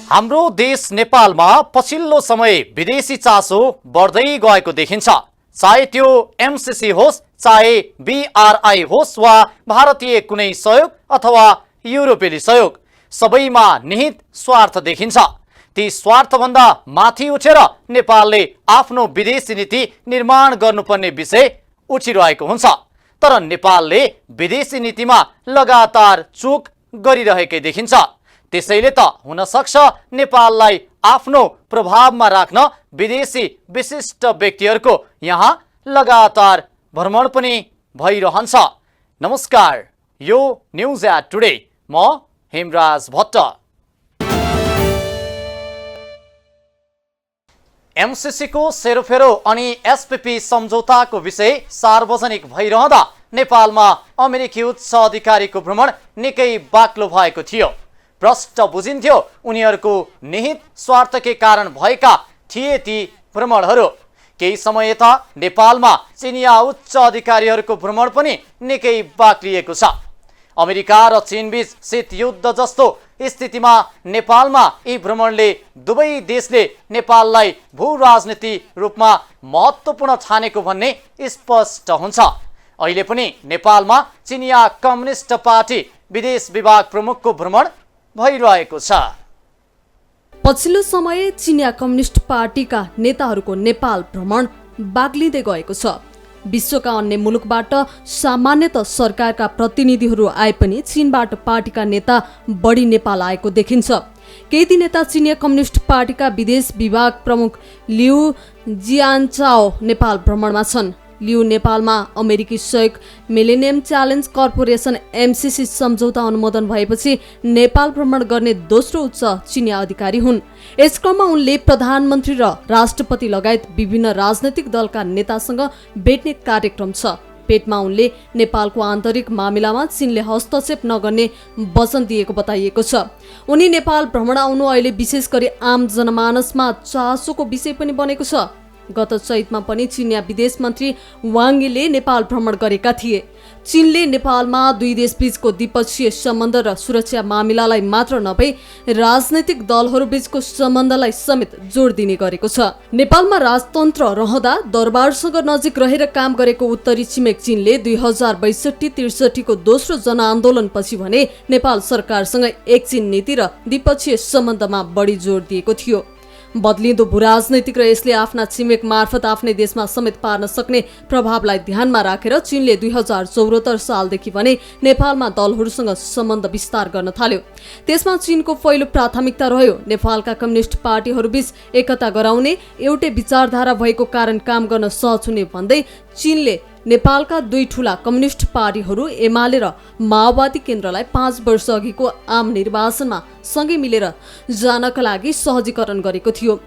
हाम्रो देश नेपालमा पछिल्लो समय विदेशी चासो बढ्दै गएको देखिन्छ। चाहे त्यो एमसीसी होस्, चाहे बीआरआई होस् वा भारतीय कुनै सहयोग अथवा युरोपेली सहयोग, सबैमा निहित स्वार्थ देखिन्छ। ती स्वार्थभन्दा माथि उठेर नेपालले आफ्नो विदेशी नीति निर्माण गर्नुपर्ने विषय उठिरहेको हुन्छ। तर नेपालले विदेशी नीतिमा लगातार चुक गरिरहेकै देखिन्छ। त्यसैले त हुन सक्छ नेपाललाई आफ्नो प्रभावमा राख्न विदेशी विशिष्ट व्यक्तिहरूको यहाँ लगातार भ्रमण पनि भइरहन्छ। नमस्कार, यो न्युज एट टुडे, म हेमराज भट्ट। एमसीसी को सेरोफेरो अनि एसपीपी सम्झौताको विषय सार्वजनिक भइरहँदा नेपालमा अमेरिकी उच्च अधिकारीको भ्रमण निकै बाक्लो भएको थियो। प्रष्ट बुझिन्थ्यो उनीहरूको निहित स्वार्थकै कारण भएका थिए ती भ्रमणहरू। केही समय यता नेपालमा चिनिया उच्च अधिकारीहरूको भ्रमण पनि निकै बाक्लिएको छ। अमेरिका र चीनबीच शीत युद्ध जस्तो स्थितिमा नेपालमा यी भ्रमणले दुवै देशले नेपाललाई भू राजनीति रूपमा महत्त्वपूर्ण ठानेको भन्ने स्पष्ट हुन्छ। अहिले पनि नेपालमा चिनिया कम्युनिस्ट पार्टी विदेश विभाग प्रमुखको भ्रमण भइरहेको छ। पछिल्लो समय चिनिया कम्युनिस्ट पार्टीका नेताहरूको नेपाल भ्रमण बाग्लिँदै गएको छ। विश्वका अन्य मुलुकबाट सामान्यतः सरकारका प्रतिनिधिहरू आए पनि चीनबाट पार्टीका नेता बढी नेपाल आएको देखिन्छ। केही दिन यता चिनिया कम्युनिस्ट पार्टीका विदेश विभाग प्रमुख लिउ जियानचाओ नेपाल भ्रमणमा छन्। लिउ नेपालमा अमेरिकी सहयोग मिलेनियम च्यालेन्ज कर्पोरेसन एमसीसी सम्झौता अनुमोदन भएपछि नेपाल भ्रमण गर्ने दोस्रो उच्च चिनिया अधिकारी हुन्। यस क्रममा उनले प्रधानमन्त्री र राष्ट्रपति लगायत विभिन्न राजनैतिक दलका नेतासँग भेट्ने कार्यक्रम छ। भेटमा उनले नेपालको आन्तरिक मामिलामा चीनले हस्तक्षेप नगर्ने वचन दिएको बताइएको छ। उनी नेपाल भ्रमण आउनु अहिले विशेष गरी आम जनमानसमा चासोको विषय पनि बनेको छ। गत चैतमा पनि चिनिया विदेश मन्त्री वाङ यीले नेपाल भ्रमण गरेका थिए। चीनले नेपालमा दुई देशबीचको द्विपक्षीय सम्बन्ध र सुरक्षा मामिलालाई मात्र नभई राजनैतिक दलहरूबीचको सम्बन्धलाई समेत जोड दिने गरेको छ। नेपालमा राजतन्त्र रहँदा दरबारसँग नजिक रहेर काम गरेको उत्तरी छिमेक चीनले 2062-63 को दोस्रो जनआन्दोलनपछि भने नेपाल सरकारसँग एक चीन नीति र द्विपक्षीय सम्बन्धमा बढी जोड दिएको थियो। बदलिँदो भूराजनैतिक र यसले आफ्ना छिमेक मार्फत आफ्नै देशमा समेत पार्न सक्ने प्रभावलाई ध्यानमा राखेर चीनले 2074 सालदेखि भने नेपालमा दलहरूसँग सम्बन्ध विस्तार गर्न थाल्यो। त्यसमा चीनको पहिलो प्राथमिकता रह्यो नेपालका कम्युनिस्ट पार्टीहरूबीच एकता गराउने, एउटै विचारधारा भएको कारण काम गर्न सहज हुने भन्दै चीनले नेपालका दुई ठूला कम्युनिस्ट पार्टीहरू एमाले र माओवादी केन्द्रलाई 5 वर्ष अघिको आम निर्वाचनमा सँगै मिलेर जानका लागि सहजीकरण गरेको थियो,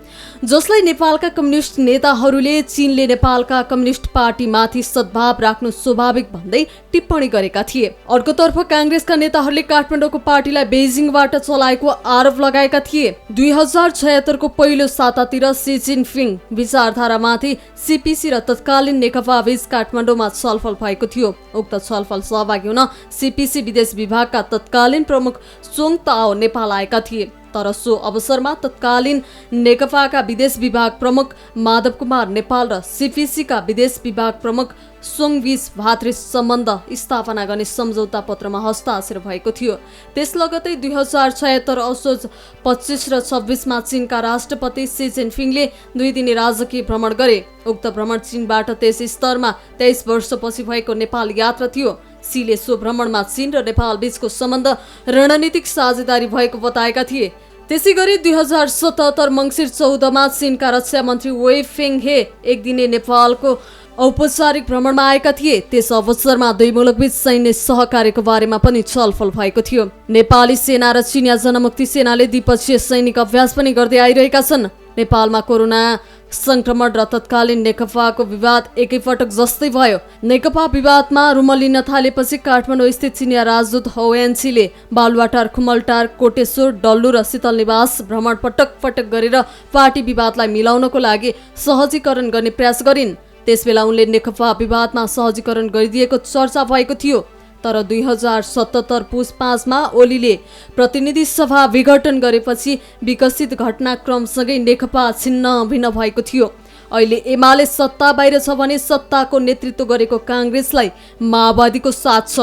जसलाई नेपालका कम्युनिस्ट नेताहरूले चीनले नेपालका कम्युनिस्ट पार्टीमाथि सद्भाव राख्नु स्वाभाविक भन्दै टिप्पणी गरेका थिए। अर्कोतर्फ कांग्रेसका नेताहरूले काठमाडौँको पार्टीलाई बेजिङबाट चलाएको आरोप लगाएका थिए। 2076 को पहिलो सातातिर सी जिनपिङ विचारधारामाथि सीपीसी र तत्कालीन नेकपा बीच काठमाडौँमा छलफल भएको थियो। उक्त छलफल सहभागी हुन सीपीसी विदेश विभागका तत्कालीन प्रमुख सोङ ताओ नेपाल आएका थिए। तर सो अवसरमा तत्कालीन नेकपाका विदेश विभाग प्रमुख माधव कुमार नेपाल र सीपीसीका विदेश विभाग प्रमुख सोङ बीच भातृ सम्बन्ध स्थापना गर्ने सम्झौता पत्रमा हस्ताक्षर भएको थियो। त्यस लगतै 2076 असोज 25 र 26 मा चीनका राष्ट्रपति सी जिनपिङले 2 दिने राजकीय भ्रमण गरे। उक्त भ्रमण चीनबाट त्यस स्तरमा 23 वर्षपछि भएको नेपाल यात्रा थियो। सीले सो भ्रमणमा चीन र नेपाल बीचको सम्बन्ध रणनीतिक साझेदारी भएको बताएका थिए। त्यसैगरी 2077 मङ्सिर 14 मा चीनका रक्षा मन्त्री वेइ फेङहे एक दिने नेपालको औपचारिक भ्रमणमा आएका थिए। त्यस अवसरमा दुई मुलुकबीच सैन्य सहकार्यको बारेमा पनि छलफल भएको थियो। नेपाली सेना र चिनिया जनमुक्ति सेनाले द्विपक्षीय सैनिक अभ्यास पनि गर्दै आइरहेका छन्। नेपालमा कोरोना संक्रमण र तत्कालीन नेकपाको विवाद एकैपटक जस्तै भयो। नेकपा विवादमा रुमलिन थालेपछि काठमाडौँ स्थित चिनिया राजदूत हौएन्सीले बालुवाटार, खुमलटार, कोटेश्वर, डल्लु र शीतल निवास भ्रमण पटक पटक गरेर पार्टी विवादलाई मिलाउनको लागि सहजीकरण गर्ने प्रयास गरिन्। त्यसबेला उनले नेकपा विवादमा सहजीकरण गरिदिएको चर्चा भएको थियो। तर 2077 पुस 5 मा ओलीले प्रतिनिधि सभा विघटन गरेपछि विकसित घटनाक्रमसँगै नेकपा छिन्न भिन्न भएको थियो। अहिले एमाले सत्ता बाहिर छ भने सत्ताको नेतृत्व गरेको काङ्ग्रेसलाई माओवादीको साथ छ।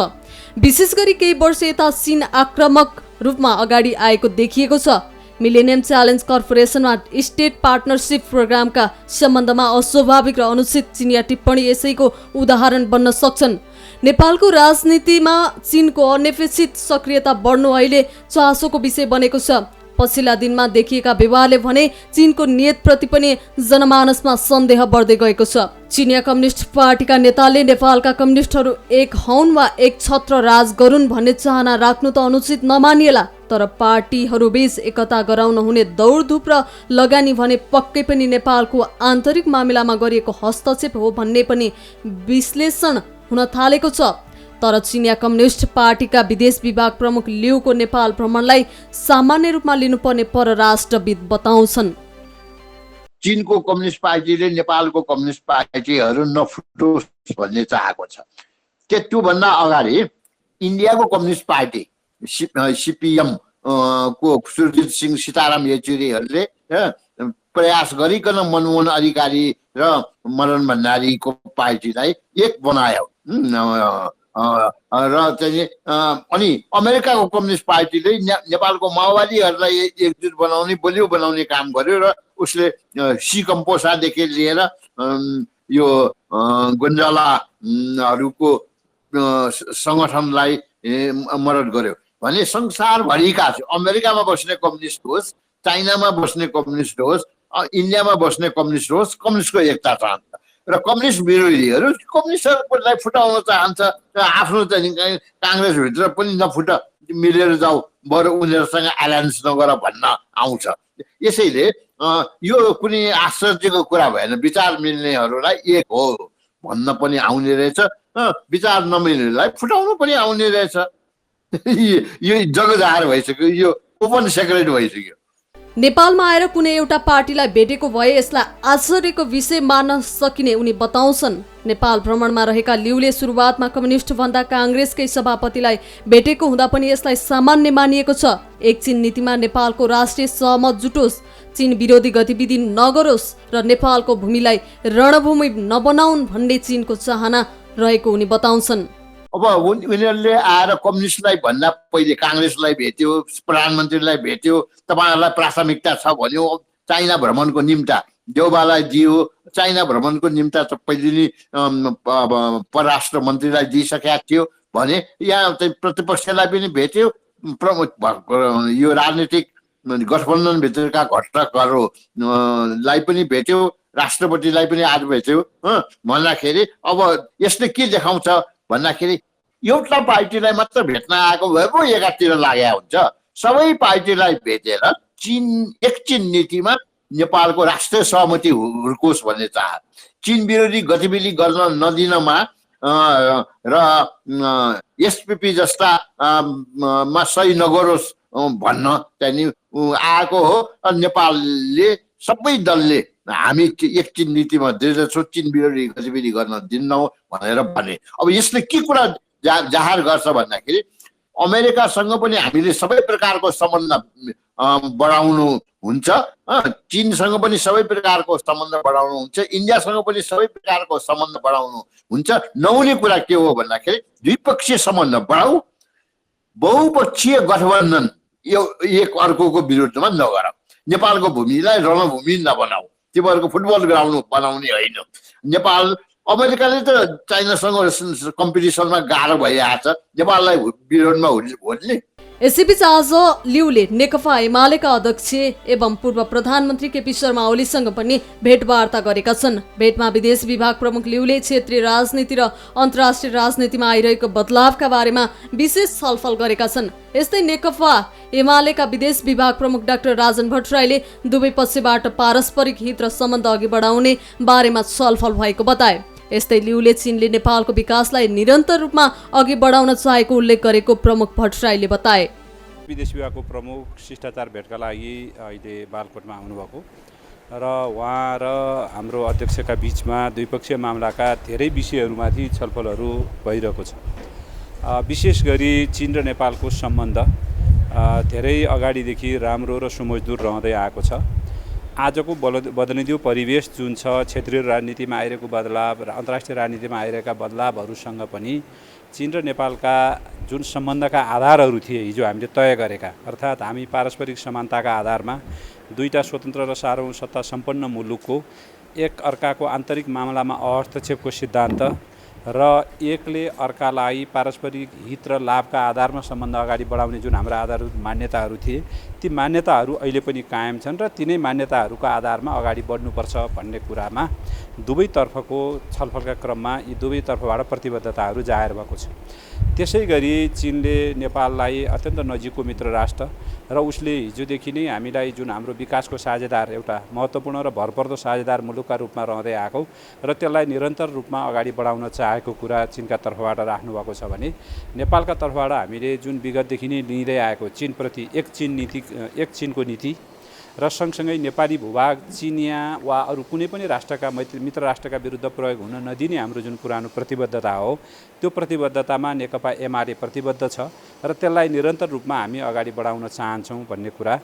विशेष गरी केही वर्ष यता चीन आक्रामक रूपमा अगाडि आएको देखिएको छ। मिलेनियम च्यालेन्ज कर्पोरेसनमा स्टेट पार्टनरसिप प्रोग्रामका सम्बन्धमा अस्वाभाविक र अनुचित चिनिया टिप्पणी यसैको उदाहरण बन्न सक्छन्। नेपालको राजनीतिमा चीनको अनपेक्षित सक्रियता बढ्नु अहिले चासोको विषय बनेको छ। पछिल्ला दिनमा देखिएका विवादले भने चीनको नियतप्रति पनि जनमानसमा सन्देह बढ्दै गएको छ। चिनिया कम्युनिस्ट पार्टीका नेताले नेपालका कम्युनिस्टहरू एक हौन वा एक छत्र राज गरून् भन्ने चाहना राख्नु त अनुचित नमानिएला, तर पार्टीहरूबीच एकता गराउन हुने दौडधुप र लगानी भने पक्कै पनि नेपालको आन्तरिक मामिलामा गरिएको हस्तक्षेप हो भन्ने पनि विश्लेषण हुन थालेको छ। तर चिनिया कम्युनिस्ट पार्टीका विदेश विभाग प्रमुख लिउको नेपाल भ्रमणलाई सामान्य रूपमा लिनुपर्ने परराष्ट्रविद बताउँछन्। चीनको कम्युनिस्ट पार्टीले नेपालको कम्युनिस्ट पार्टीहरू नफुटोस् भन्ने चाहेको छ। त्योभन्दा अगाडि इन्डियाको कम्युनिस्ट पार्टी सिपिएम को सुरजित सिंह सीताराम येचुरीहरूले प्रयास गरिकन मनमोहन अधिकारी र मदन भण्डारीको पार्टीलाई एक बनायो र चाहिँ अनि अमेरिकाको कम्युनिस्ट पार्टीले नेपालको माओवादीहरूलाई एकजुट बनाउने बलियो बनाउने काम गर्यो र उसले सी कम्पोसादेखि लिएर यो गुन्जालाहरूको सङ्गठनलाई मद्दत गर्यो भने संसारभरिका अमेरिकामा बस्ने कम्युनिस्ट होस्, चाइनामा बस्ने कम्युनिस्ट होस्, इन्डियामा बस्ने कम्युनिस्ट होस्, कम्युनिस्टको एकता चाहन्छ र कम्युनिस्ट विरोधीहरू कम्युनिस्टहरूलाई फुटाउन चाहन्छ। आफ्नो चाहिँ काङ्ग्रेसभित्र पनि नफुट, मिलेर जाऊ, बरु उनीहरूसँग एलायन्स नगर भन्न आउँछ। यसैले यो कुनै आश्चर्यको कुरा भएन। विचार मिल्नेहरूलाई एक हो भन्न पनि आउने रहेछ, विचार नमिल्नेलाई फुटाउनु पनि आउने रहेछ। यो जगजाहेर भइसक्यो, यो ओपन सेक्रेट भइसक्यो। नेपालमा आएर कुनै एउटा पार्टीलाई भेटेको भए यसलाई आश्चर्यको विषय मान्न सकिने उनी बताउँछन्। नेपाल भ्रमणमा रहेका लिउले सुरुवातमा कम्युनिस्ट भन्दा काङ्ग्रेसकै सभापतिलाई भेटेको हुँदा पनि यसलाई सामान्य मानिएको छ। एक चीन नीतिमा नेपालको राष्ट्रिय सहमत जुटोस्, चीन विरोधी गतिविधि नगरोस् र नेपालको भूमिलाई रणभूमि नबनाउन् भन्ने चीनको चाहना रहेको उनी बताउँछन्। अब उनीहरूले आएर कम्युनिस्टलाई भन्दा पहिले काङ्ग्रेसलाई भेट्यो, प्रधानमन्त्रीलाई भेट्यो, तपाईँहरूलाई प्राथमिकता छ भन्यो। चाइना भ्रमणको निम्ता देउबालाई दियो, चाइना भ्रमणको निम्ता त पहिले नै परराष्ट्र मन्त्रीलाई दिइसकेका थियो भने यहाँ चाहिँ प्रतिपक्षलाई पनि भेट्यो, यो राजनीतिक गठबन्धनभित्रका घटकहरूलाई पनि भेट्यो, राष्ट्रपतिलाई पनि आज भेट्यो। भन्दाखेरि अब यसले के देखाउँछ भन्दाखेरि एउटा पार्टीलाई मात्र भेट्न आएको भए पो एकातिर लागेको हुन्छ। सबै पार्टीलाई भेटेर एक चीन नीतिमा नेपालको राष्ट्रिय सहमति हुर्कोस् भन्ने चाह, चीन विरोधी गतिविधि गर्न नदिनमा र एसपीपी जस्ता मा सही नगरोस् भन्न चाहिँ आएको हो। नेपालले सबै दलले हामी एक चीन नीतिमा दिँदैछौँ, चीन विरोधी गतिविधि गर्न दिन्नौ भनेर भने। अब यसले के कुरा जाहेर गर्छ भन्दाखेरि अमेरिकासँग पनि हामीले सबै प्रकारको सम्बन्ध बढाउनु हुन्छ, चीनसँग पनि सबै प्रकारको सम्बन्ध बढाउनु हुन्छ, इन्डियासँग पनि सबै प्रकारको सम्बन्ध बढाउनु हुन्छ। नहुने कुरा के हो भन्दाखेरि द्विपक्षीय सम्बन्ध बढाऊ, बहुपक्षीय गठबन्धन एक अर्कोको विरुद्धमा नगरौँ, नेपालको भूमिलाई रणभूमि नबनाऊ, तिमीहरूको फुटबल ग्राउन्ड बनाउने होइन। नेपाल अमेरिकाले त चाइनासँग कम्पिटिसनमा गाह्रो भइरहेछ, नेपाललाई विरोधमा होल्ने। यसैबीच आज लिउले नेकपा एमालेका अध्यक्ष एवं पूर्व प्रधानमन्त्री केपी शर्मा ओलीसँग पनि भेटवार्ता गरेका छन्। भेटमा विदेश विभाग प्रमुख लिउले क्षेत्रीय राजनीति र अन्तर्राष्ट्रिय राजनीतिमा आइरहेको बदलावका बारेमा विशेष छलफल गरेका छन्। यस्तै नेकपा एमालेका विदेश विभाग प्रमुख डाक्टर राजन भट्टराईले दुवै पक्षबाट पारस्परिक हित र सम्बन्ध अघि बढाउने बारेमा छलफल भएको बताए। यस्तै लिउले चीनले नेपालको विकासलाई निरन्तर रूपमा अघि बढाउन चाहेको उल्लेख गरेको प्रमुख भट्टराईले बताए। विदेश विभागको प्रमुख शिष्टाचार भेटका लागि अहिले बालकोटमा आउनुभएको र उहाँ र हाम्रो अध्यक्षका बिचमा द्विपक्षीय मामलाका धेरै विषयहरूमाथि छलफलहरू भइरहेको छ। विशेष गरी चीन र नेपालको सम्बन्ध धेरै अगाडिदेखि राम्रो र सुमधुर रहँदै आएको छ। आजको बदलिँदो परिवेश जुन छ, क्षेत्रीय राजनीतिमा आइरहेको बदलाव र अन्तर्राष्ट्रिय राजनीतिमा आइरहेका बदलावहरूसँग पनि चीन र नेपालका जुन सम्बन्धका आधारहरू थिए हिजो हामीले तय गरेका, अर्थात् हामी पारस्परिक समानताका आधारमा दुईटा स्वतन्त्र र सार्वभौम सम्पन्न मुलुकको एक अर्काको आन्तरिक मामलामा हस्तक्षेपको सिद्धान्त र एकले अर्कालाई पारस्परिक हित र लाभका आधारमा सम्बन्ध अगाडि बढाउने जुन हाम्रा आधारभूत मान्यताहरू थिए, ती मान्यताहरू अहिले पनि कायम छन् र तिनै मान्यताहरूका आधारमा अगाडि बढ्नुपर्छ भन्ने कुरामा दुवैतर्फको छलफलका क्रममा यी दुवैतर्फबाट प्रतिबद्धताहरू जाहेर भएको छ। त्यसै गरी चीनले नेपाललाई अत्यन्त नजिकको मित्र राष्ट्र र उसले हिजोदेखि नै हामीलाई जुन हाम्रो विकासको साझेदार, एउटा महत्त्वपूर्ण र भरपर्दो साझेदार मुलुकका रूपमा रहँदै आएको र त्यसलाई निरन्तर रूपमा अगाडि बढाउन चाहेको कुरा चीनका तर्फबाट राख्नुभएको छ भने नेपालका तर्फबाट हामीले जुन विगतदेखि नै लिँदै आएको चीनप्रति एक चीनको नीति र सँगसँगै नेपाली भूभाग चिनिया वा अरू कुनै पनि राष्ट्रका मित्र राष्ट्रका विरुद्ध प्रयोग हुन नदिने हाम्रो जुन पुरानो प्रतिबद्धता हो, त्यो प्रतिबद्धतामा नेकपा एमाले प्रतिबद्ध छ र त्यसलाई निरन्तर रूपमा हामी अगाडि बढाउन चाहन्छौँ भन्ने कुरा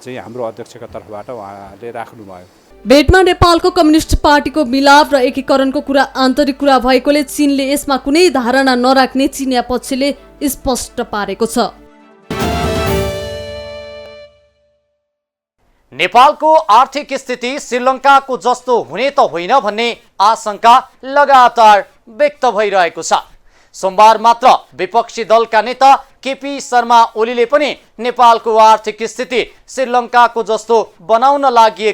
चाहिँ हाम्रो अध्यक्षका तर्फबाट उहाँले राख्नुभयो। भेटमा नेपालको कम्युनिस्ट पार्टीको मिलाप र एकीकरणको कुरा आन्तरिक कुरा भएकोले चीनले यसमा कुनै धारणा नराख्ने चिनिया पक्षले स्पष्ट पारेको छ। नेपालको आर्थिक स्थिति श्रीलङ्काको जस्तो हुने त होइन भन्ने आशंका लगातार व्यक्त भइरहेको छ। सोमबार मात्र विपक्षी दलका नेता केपी शर्मा ओलीले पनि नेपालको आर्थिक स्थिति श्रीलङ्काको जस्तो बनाउन लागि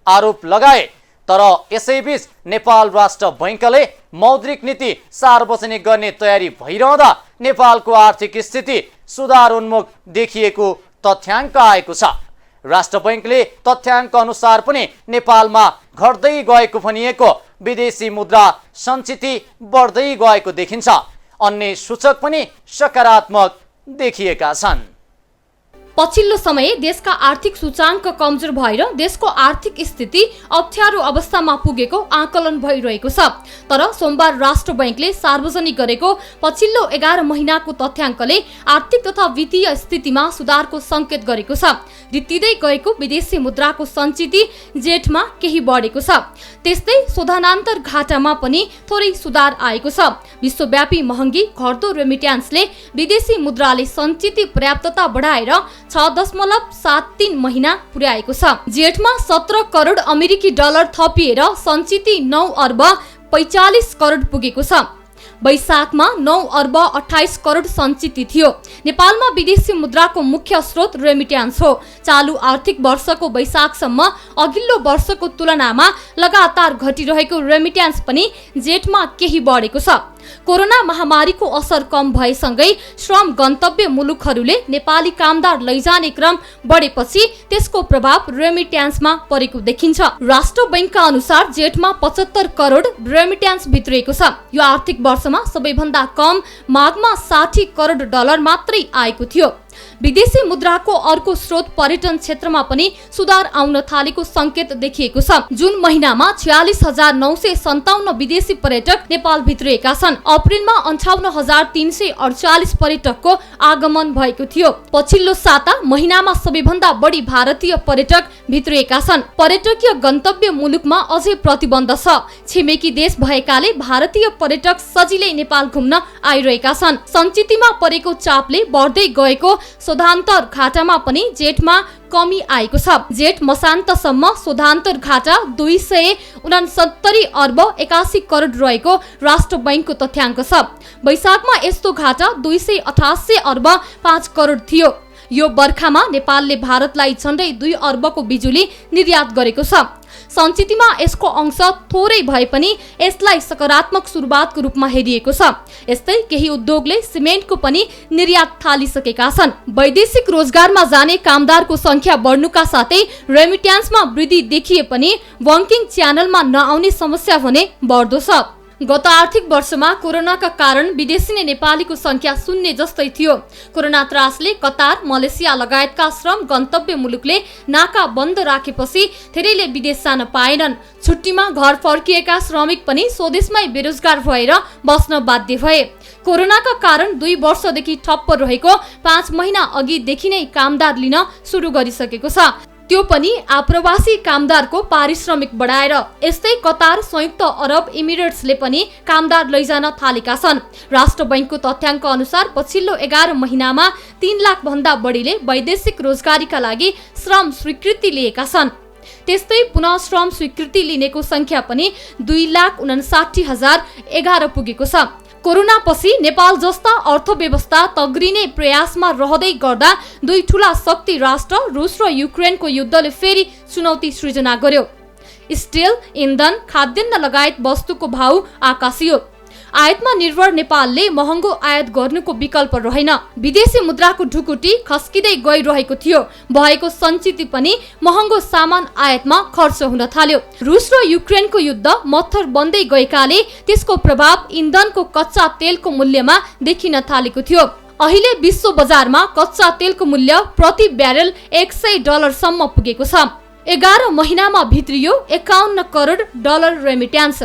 आरोप लगाए। तर यसैबीच नेपाल राष्ट्र बैंकले मौद्रिक नीति सार्वजनिक गर्ने तयारी भइरहँदा नेपालको आर्थिक स्थिति सुधारोन्मुख देखिएको तथ्याङ्क आएको छ। राष्ट्र बैंकले तथ्याङ्क अनुसार पनि नेपालमा घट्दै गएको भनिएको विदेशी मुद्रा सञ्चिति बढ्दै गएको देखिन्छ। अन्य सूचक पनि सकारात्मक देखिएका छन्। पछिल्लो समय देशका आर्थिक सूचाङ्क कमजोर भएर देशको आर्थिक स्थिति अप्ठ्यारो अवस्थामा पुगेको आकलन भइरहेको छ। तर सोमबार राष्ट्र बैंकले सार्वजनिक गरेको पछिल्लो 11 महिनाको तथ्याङ्कले आर्थिक तथा वित्तीय स्थितिमा सुधारको संकेत गरेको छ। रित्तिँदै गएको विदेशी मुद्राको सञ्चिति जेठमा केही बढेको छ। त्यस्तै शोधनान्तर घाटामा पनि थोरै सुधार आएको छ। विश्वव्यापी महँगी, घट्दो रेमिट्यान्सले विदेशी मुद्राले सञ्चिति पर्याप्तता बढाएर 6.73 महिना पुर्याएको छ। जेठमा 17 करोड अमेरिकी डलर थपिएर सञ्चिति 9 अर्ब 45 करोड पुगेको छ। वैशाखमा 9 अर्ब 28 करोड सञ्चिति थियो। नेपालमा विदेशी मुद्राको मुख्य स्रोत रेमिट्यान्स हो। चालु आर्थिक वर्षको वैशाखसम्म अघिल्लो वर्षको तुलनामा लगातार घटिरहेको रेमिट्यान्स पनि जेठमा केही बढेको छ। कोरोना महामारीको असर कम भएसँगै श्रम गन्तव्य मुलुकहरूले नेपाली कामदार लैजाने क्रम बढेपछि त्यसको प्रभाव रेमिट्यान्समा परेको देखिन्छ। राष्ट्र बैंकका अनुसार जेठमा 75 करोड रेमिट्यान्स भित्रिएको छ। यो आर्थिक वर्षमा सबैभन्दा कम माघमा 60 करोड डलर मात्रै आएको थियो। विदेशी मुद्राको अर्को स्रोत पर्यटन क्षेत्रमा पनि सुधार आउन थालेको संकेत देखिएको छ। जुन महिनामा 46,957 विदेशी पर्यटक नेपाल भित्रिएका छन्। अप्रिलमा 58,348 पर्यटकको आगमन भएको थियो। पछिल्लो साता महिनामा सबैभन्दा बढी भारतीय पर्यटक भित्रिएका छन्। पर्यटकीय गन्तव्य मुलुकमा अझै प्रतिबन्ध छ। छिमेकी देश भएकाले भारतीय पर्यटक सजिलै नेपाल घुम्न आइरहेका छन्। सञ्चितिमा परेको चापले बढ्दै गएको शोधान्तर घाटामा पनि जेठमा कमी आएको छ। जेठ मसान्तसम्म शोधान्तर घाटा 269 अर्ब 81 करोड रहेको राष्ट्र बैंकको तथ्याङ्क छ। वैशाखमा यस्तो घाटा 288 अर्ब 5 करोड थियो। यो बर्खामा नेपालले भारतलाई झन्डै 2 अर्बको बिजुली निर्यात गरेको छ। सञ्चितिमा यसको अंश थोरै भए पनि यसलाई सकारात्मक सुरुवातको रूपमा हेरिएको छ। यस्तै केही उद्योगले सिमेन्टको पनि निर्यात थालिसकेका छन्। वैदेशिक रोजगारमा जाने कामदारको संख्या बढ्नुका साथै रेमिट्यान्समा वृद्धि देखिए पनि बैंकिङ च्यानलमा नआउने समस्या भने बढ्दो छ। गत आर्थिक वर्षमा कोरोनाका कारण विदेशी नेपालीको संख्या शून्य जस्तै थियो। कोरोना त्रासले कतार, मलेसिया लगायतका श्रम गन्तव्य मुलुकले नाका बन्द राखेपछि धेरैले विदेश जान पाएनन्। छुट्टीमा घर फर्किएका श्रमिक पनि स्वदेशमै बेरोजगार भएर बस्न बाध्य भए। कोरोनाका कारण 2 वर्षदेखि ठप्प रहेको 5 महिना अघिदेखि नै कामदार लिन सुरु गरिसकेको छ, त्यो पनि आप्रवासी कामदारको पारिश्रमिक बढाएर। यस्तै कतार, संयुक्त अरब इमिरेट्सले पनि कामदार लैजान थालेका छन्। राष्ट्र बैंकको तथ्याङ्क अनुसार पछिल्लो 11 महिनामा 3 लाख भन्दा बढीले वैदेशिक रोजगारीका लागि श्रम स्वीकृति लिएका छन्। त्यस्तै पुनः श्रम स्वीकृति लिनेको संख्या पनि 2,59,011 पुगेको छ। कोरोनापछि नेपाल जस्ता अर्थव्यवस्था तग्रिने प्रयासमा रहँदै गर्दा 2 ठूला शक्ति राष्ट्र रुस र युक्रेनको युद्धले फेरि चुनौती सृजना गर्यो। स्टिल, इन्धन, खाद्यान्न लगायत वस्तुको भाउ आकाशियो। आयातमा निर्भर नेपालले महँगो आयात गर्नुको विकल्प रहेन। विदेशी मुद्राको ढुकुटी खस्किँदै गइरहेको थियो। भएको सञ्चित पनि महँगो सामान आयातमा खर्च हुन थाल्यो। रुस र युक्रेनको युद्ध मत्थर बन्दै गएकाले त्यसको प्रभाव इन्धनको कच्चा तेलको मूल्यमा देखिन थालेको थियो। अहिले विश्व बजारमा कच्चा तेलको मूल्य प्रति ब्यारेल $100 सम्म पुगेको छ। 11 महिनामा भित्रियो $51 करोड रेमिट्यान्स।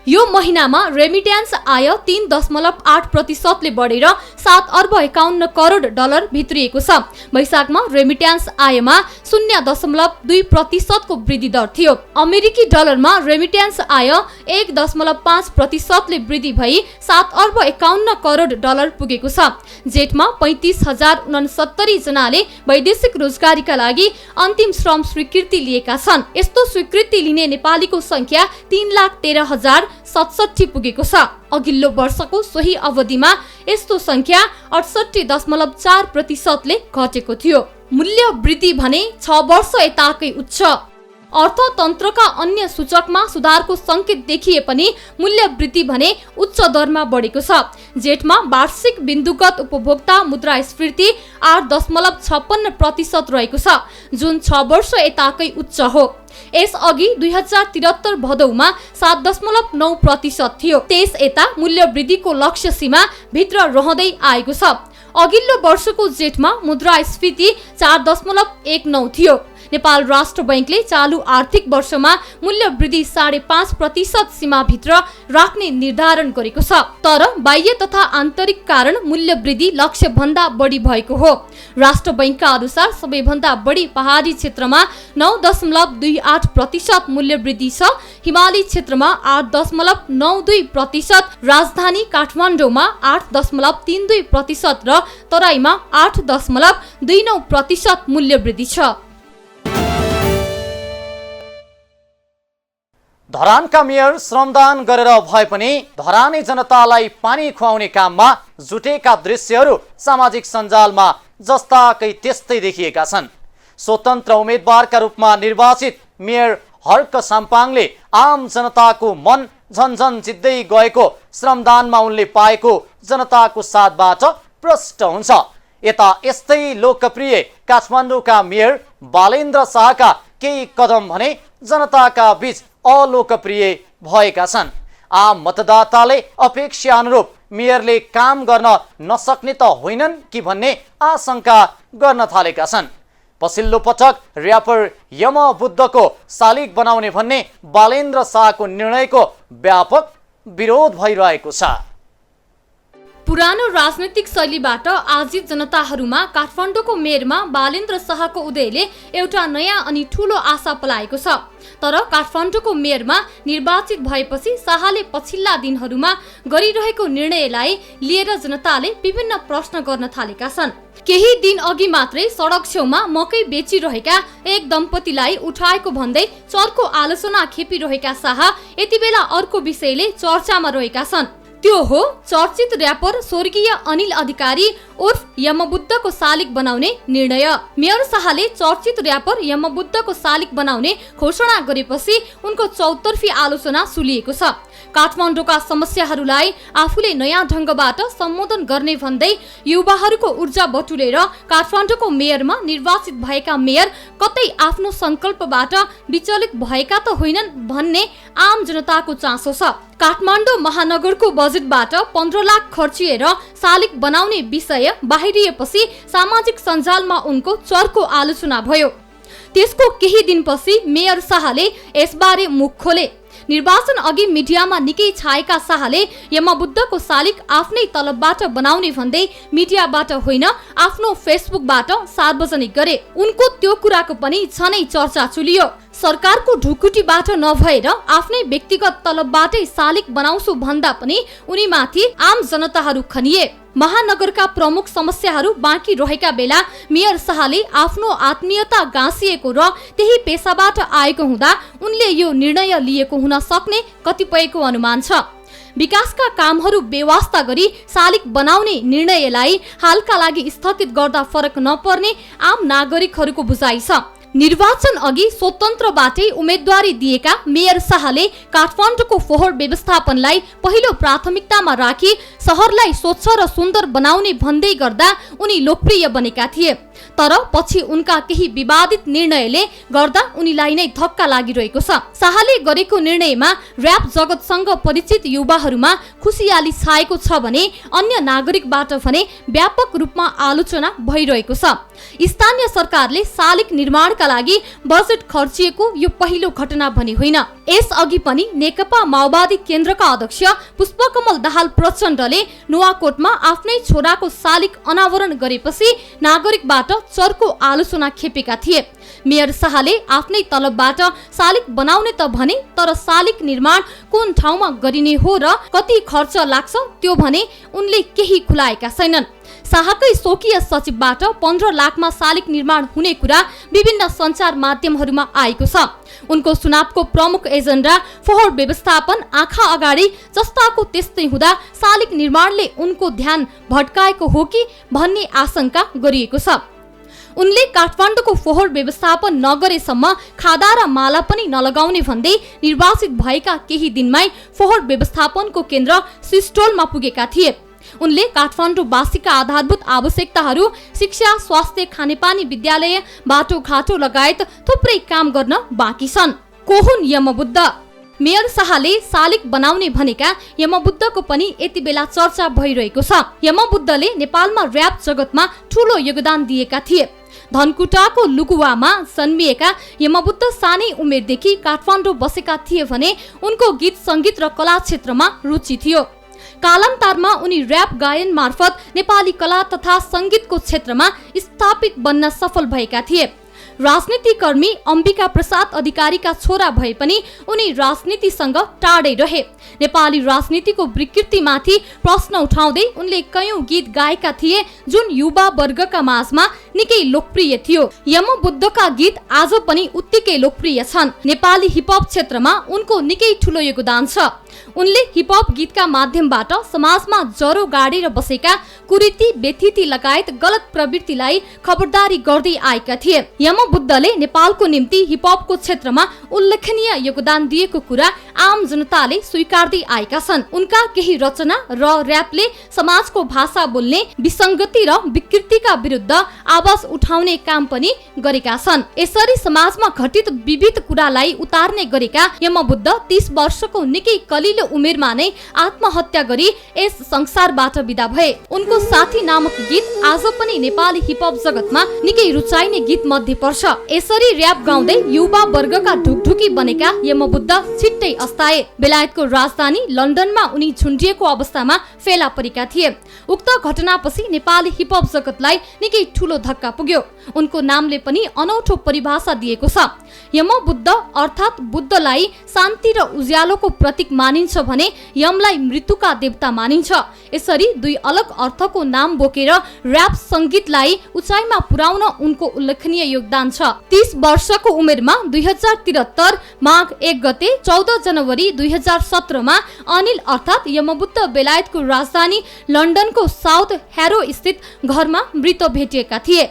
यो महिनामा रेमिट्यान्स आय 3.8% बढेर $7.51 करोड भित्रिएको छ। वैशाखमा रेमिट्यान्स आयमा 0.2% को वृद्धि दर थियो। अमेरिकी डलरमा रेमिट्यान्स आय 1.5% वृद्धि भई $7.51 करोड पुगेको छ। जेठमा 35,069 जनाले वैदेशिक रोजगारीका लागि अन्तिम श्रम स्वीकृति लिएका छन्। यस्तो स्वीकृति लिने नेपालीको संख्या 3,13,067 पुगेको छ। अघिल्लो वर्षको सोही अवधिमा यस्तो संख्या 68.4% घटेको थियो। मूल्य वृद्धि भने 6 वर्ष यताकै उच्च। अर्थतन्त्रका अन्य सूचकमा सुधारको संकेत देखिए पनि मूल्य वृद्धि भने उच्च दरमा बढेको छ। जेठमा वार्षिक बिन्दुगत उपभोक्ता मुद्रास्फीति 8.56% रहेको छ, जुन 6 वर्ष यताकै उच्च हो। यसअघि 2073 भदौमा 7.9% थियो। त्यस यता मूल्य वृद्धिको लक्ष्य सीमा भित्र रहँदै आएको छ। अघिल्लो वर्षको जेठमा मुद्रास्फीति 4.19 थियो। नेपाल राष्ट्र बैंकले चालू आर्थिक वर्षमा मूल्य वृद्धि 5.5% सीमाभित्र राख्ने निर्धारण गरेको छ। तर बाह्य तथा आन्तरिक कारण मूल्य वृद्धि लक्ष्य भन्दा बढी भएको हो। राष्ट्र बैंकका अनुसार सबैभन्दा बढी पहाडी क्षेत्रमा 9.28% मूल्य वृद्धि छ। हिमाली क्षेत्रमा 8.92%, राजधानी काठमाडौँमा 8.32% र तराईमा 8.29% मूल्य वृद्धि छ। धरानका मेयर श्रमदान गरेर भए पनि धरानी जनतालाई पानी खुवाउने काममा जुटेका दृश्यहरू सामाजिक सञ्जालमा जस्ताकै त्यस्तै देखिएका छन्। स्वतन्त्र उम्मेदवारका रूपमा निर्वाचित मेयर हर्क साम्पाङले आम जनताको मन झन्झन जित्दै गएको श्रमदानमा उनले पाएको जनताको साथबाट प्रष्ट हुन्छ। यता यस्तै लोकप्रिय काठमाडौँका मेयर बालेन्द्र शाहका केही कदम भने जनताका बीच अलोकप्रिय भएका छन्। आम मतदाताले अपेक्षा अनुरूप मेयरले काम गर्न नसक्ने त होइनन् कि भन्ने आशंका गर्न थालेका छन्। पछिल्लो पटक र्यापर यम बुद्धको शालिग बनाउने भन्ने बालेन्द्र शाहको निर्णयको व्यापक विरोध भइरहेको छ। पुरानो राजनैतिक शैलीबाट आजित जनताहरूमा काठमाडौँको मेयरमा बालेन्द्र शाहको उदयले एउटा नयाँ अनि ठूलो आशा पलाएको छ। तर काठमाडौँको मेयरमा निर्वाचित भएपछि शाहले पछिल्ला दिनहरूमा गरिरहेको निर्णयलाई लिएर जनताले विभिन्न प्रश्न गर्न थालेका छन्। केही दिन अघि मात्रै सडक छेउमा मकै बेचिरहेका एक दम्पतिलाई उठाएको भन्दै चर्को आलोचना खेपिरहेका शाह यति बेला अर्को विषयले चर्चामा रहेका छन्। त्यो हो चर्चित र्यापर स्वर्गीय अनिल अधिकारी उर्फ यमबुद्धको शालिग बनाउने निर्णय। मेयर शाहले चर्चित र्यापर यमबुद्धको शालिग बनाउने घोषणा गरेपछि उनको चौतर्फी आलोचना सुलिएको छ। काठमाडौँका समस्याहरूलाई आफूले नयाँ ढङ्गबाट सम्बोधन गर्ने भन्दै युवाहरूको ऊर्जा बटुलेर काठमाडौँको मेयरमा निर्वाचित भएका मेयर कतै आफ्नो संकल्पबाट विचलित भएका त होइनन् भन्ने आम जनताको चासो छ। काठमाडौँ महानगरको बजेटबाट 15 लाख खर्चिएर शालिग बनाउने विषय बाहिरिएपछि सामाजिक सञ्जालमा उनको चर्को आलोचना भयो। त्यसको केही दिनपछि मेयर शाहले यसबारे मुख खोले। निर्वाचन अघि मिडियामा निकै छाएका शाहले यमबुद्धको शालिग आफ्नै तलबबाट बनाउने भन्दै मिडियाबाट होइन आफ्नो फेसबुकबाट सार्वजनिक गरे। उनको त्यो कुराको पनि छनै चर्चा चुलियो। सरकारको ढुकुटीबाट नभएर आफ्नै व्यक्तिगत तलबबाटै शालिग बनाउँछु भन्दा पनि उनीमाथि आम जनताहरू खनिए। महानगरका प्रमुख समस्याहरू बाँकी रहेका बेला मेयर शाहले आफ्नो आत्मीयता गाँसिएको र त्यही पेसाबाट आएको हुँदा उनले यो निर्णय लिएको हुन सक्ने कतिपयको अनुमान छ। विकासका कामहरू बेवास्ता गरी शालिग बनाउने निर्णयलाई हालका लागि स्थगित गर्दा फरक नपर्ने आम नागरिकहरूको बुझाइ छ। निर्वाचन अघि स्वतन्त्रबाटै उम्मेदवारी दिएका मेयर शाहले काठमाडौँको फोहोर व्यवस्थापनलाई पहिलो प्राथमिकतामा राखी शहरलाई स्वच्छ र सुन्दर बनाउने भन्दै गर्दा उनी लोकप्रिय बनेका थिए। तर पछि उनका केही विवादित निर्णयले गर्दा उनीलाई नै धक्का लागिरहेको छ। शाहले गरेको निर्णयमा र्याप जगतसँग परिचित युवाहरूमा खुसियाली छाएको छ भने अन्य नागरिकबाट भने व्यापक रूपमा आलोचना भइरहेको छ। स्थानीय सरकारले शालिग निर्माणका लागि बजेट खर्चिएको यो पहिलो घटना भने होइन। यसअघि पनि नेकपा माओवादी केन्द्रका अध्यक्ष पुष्पकमल दाहाल प्रचण्डले नुवाकोटमा आफ्नै छोराको शालिग अनावरण गरेपछि नागरिकबाट चर्को आलोचना खेपेका थिए। मेयर शाहले आफ्नै तलबबाट शालिग बनाउने त भने, तर शालिग निर्माण कुन ठाउँमा गरिने हो र कति खर्च लाग्छ त्यो भने उनले केही खुलाएका छैनन्। शाहकै स्वकीय सचिवबाट 15 लाखमा शालिग निर्माण हुने कुरा विभिन्न सञ्चार माध्यमहरूमा आएको छ। उनको चुनावको प्रमुख एजेन्डा फोहोर व्यवस्थापन आँखा अगाडि जस्ताको त्यस्तै हुँदा शालिग निर्माणले उनको ध्यान भट्काएको हो कि भन्ने आशंका गरिएको छ। उनले काठमाडौँको फोहोर व्यवस्थापन नगरेसम्म खादा र माला पनि नलगाउने भन्दै निर्वाचित भएका केही दिनमै फोहोर व्यवस्थापनको केन्द्र सिस्टोलमा पुगेका थिए। उनले काठमाडौँवासीका आधारभूत आवश्यकताहरू शिक्षा, स्वास्थ्य, खानेपानी, विद्यालय, बाटोघाटो लगायत थुप्रै काम गर्न बाँकी छन्। को हुन् यमबुद्ध? मेयर शाहले शालिग बनाउने भनेका यमबुद्धको पनि यति बेला चर्चा भइरहेको छ। यमबुद्धले नेपालमा र्याप जगतमा ठूलो योगदान दिएका थिए। धनकुटाको लुकुवामा जन्मिएका यमबुद्ध सानै उमेरदेखि काठमाडौँ बसेका थिए भने उनको गीत सङ्गीत र कला क्षेत्रमा रुचि थियो। कालान्तरमा उनी र्याप गायन मार्फत नेपाली कला तथा सङ्गीतको क्षेत्रमा स्थापित बन्न सफल भएका थिए। राजनीतिकर्मी अम्बिका प्रसाद अधिकारीका छोरा भए पनि उनी राजनीतिसँग टाढै रहे। नेपाली राजनीतिको विकृतिमाथि प्रश्न उठाउँदै उनले कयौं गीत गाएका थिए जुन युवा वर्गका माझमा निकै लोकप्रिय थियो। यमबुद्धका गीत आज पनि उत्तिकै लोकप्रिय छन्। नेपाली हिपहप क्षेत्रमा उनको निकै ठूलो योगदान छ। उनले हिपहप गीतका माध्यमबाट समाजमा जरो गाडेर बसेका कुरीति, बेथिति लगायत गलत प्रवृत्तिलाई खबरदारी गर्दै आएका थिए। यमबुद्धले नेपालको निम्ति हिपहपको क्षेत्रमा उल्लेखनीय योगदान दिएको कुरा आम जनताले स्वीकार्दै आएका छन्। उनका केही रचना र र्यापले समाजको भाषा बोल्ने विसङ्गति र विकृतिका विरुद्ध आवाज उठाउने काम पनि गरेका छन्। यसरी समाजमा घटित विविध कुरालाई उतार्ने गरेका यमबुद्ध 30 वर्षको निकै कलिलो उमेरमा नै आत्महत्या गरी यस संसारबाट विदा भए। उनको साथी नामक गीत आज पनि नेपाली हिपहप जगतमा निकै रुचाइने गीत मध्ये पर्छ। यसरी र्याप गाउँदै युवा वर्गका ढुकढुकी बनेका यमबुद्ध छिट्टै अस्ताए। बेलायतको राजधानी लन्डनमा उनी झुन्डिएको अवस्थामा फेला परेका थिए। उक्त घटनापछि नेपाली हिपहप जगतलाई निकै ठूलो धक्का पुग्यो। उनको नामले पनि अनौठो परिभाषा दिएको छ। यमबुद्ध अर्थात् बुद्धलाई शान्ति र उज्यालोको प्रतीक मानिन्छ भने यमलाई मृत्युका देवता मानिन्छ। यसरी दुई अलग अर्थको नाम बोकेर र्याप सङ्गीतलाई उचाइमा पुर्याउन उनको उल्लेखनीय योगदान छ। 30 वर्षको उमेरमा 2073 माघ 1 गते 14 जनवरी 2017 मा अनिल अर्थात् यमबुद्ध बेलायतको राजधानी लन्डनको साउथ ह्यारो स्थित घरमा मृत भेटिएका थिए।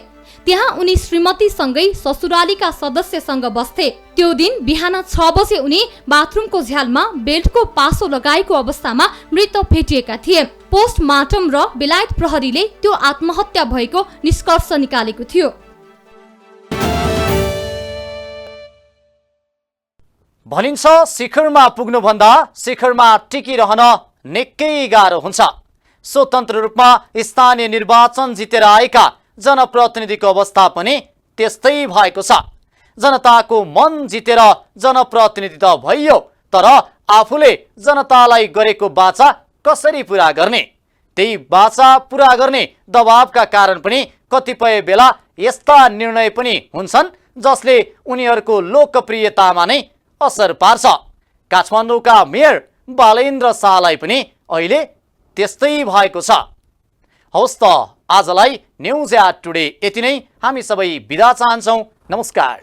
त्यहाँ उनी श्रीमतीसँगै ससुरालीका सदस्यसँग बस्थे। त्यो दिन बिहान 6 बजे उनी बाथरुमको झ्यालमा बेल्टको पासो लगाएको अवस्थामा मृत भेटिएका थिए। पोस्टमार्टम र बेलायत प्रहरीले त्यो आत्महत्या भएको निष्कर्ष निकालेको थियो। भनिन्छ शिखरमा पुग्नुभन्दा शिखरमा टिकिरहन निकै गाह्रो हुन्छ। स्वतन्त्र रूपमा स्थानीय निर्वाचन जितेर आएका जनप्रतिनिधिको अवस्था पनि त्यस्तै भएको छ। जनताको मन जितेर जनप्रतिनिधि त भइयो, तर आफूले जनतालाई गरेको वाचा कसरी पूरा गर्ने? त्यही वाचा पूरा गर्ने दबावका कारण पनि कतिपय बेला यस्ता निर्णय पनि हुन्छन् जसले उनीहरूको लोकप्रियतामा नै असर पार्छ। काठमाडौँका मेयर बालेन्द्र शाहलाई पनि अहिले त्यस्तै भएको छ। हवस् त आजलाई न्युज एट टुडे यति नै। हामी सबै बिदा चाहन्छौँ। नमस्कार।